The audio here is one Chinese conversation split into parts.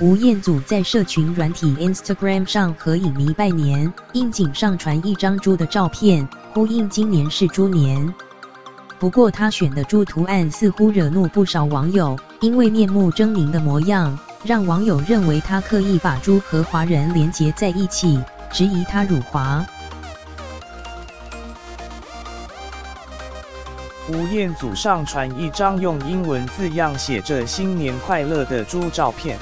吴彦祖在社群软体 Instagram 上和影迷拜年，应景上传一张猪的照片，呼应今年是猪年。不过他选的猪图案似乎惹怒不少网友，因为面目狰狞的模样，让网友认为他刻意把猪和华人连结在一起，质疑他辱华。吴彦祖上传一张用英文字样写着"新年快乐"的猪照片。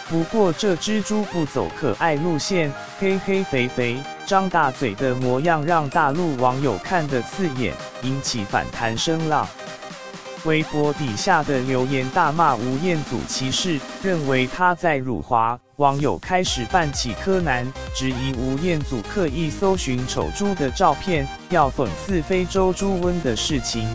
不过这只猪不走可爱路线，黑黑肥肥、张大嘴的模样让大陆网友看得刺眼，引起反弹声浪。微博底下的留言大骂吴彦祖歧视，认为他在辱华。网友开始扮起柯南，质疑吴彦祖刻意搜寻丑猪的照片，要讽刺非洲猪瘟的事情。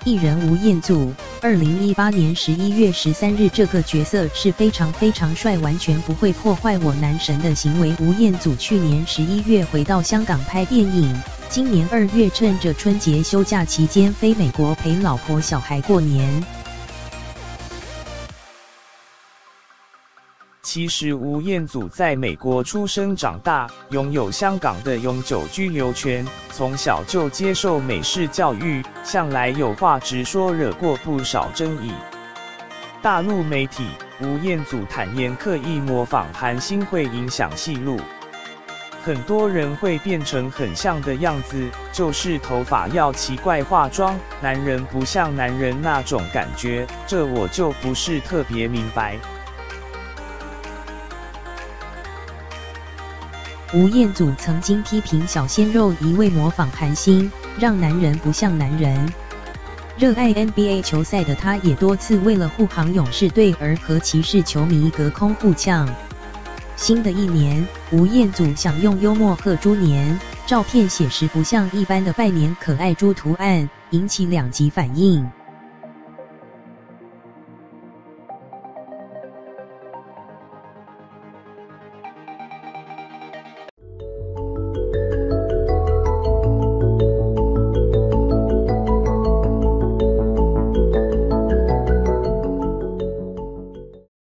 艺人吴彦祖，2018年11月13日，这个角色是非常帅，完全不会破坏我男神的行为。吴彦祖去年11月回到香港拍电影，今年2月趁着春节休假期间飞美国陪老婆小孩过年。其实吴彦祖在美国出生长大，拥有香港的永久居留权，从小就接受美式教育，向来有话直说，惹过不少争议。大陆媒体吴彦祖坦言，刻意模仿韩星会影响戏路，很多人会变成很像的样子，就是头发要奇怪，化妆，男人不像男人那种感觉，这我就不是特别明白。吴彦祖曾经批评小鲜肉一味模仿韩星，让男人不像男人。热爱 NBA 球赛的他，也多次为了护航勇士队而和骑士球迷隔空互呛。新的一年，吴彦祖想用幽默贺猪年，照片写实不像一般的拜年可爱猪图案，引起两极反应。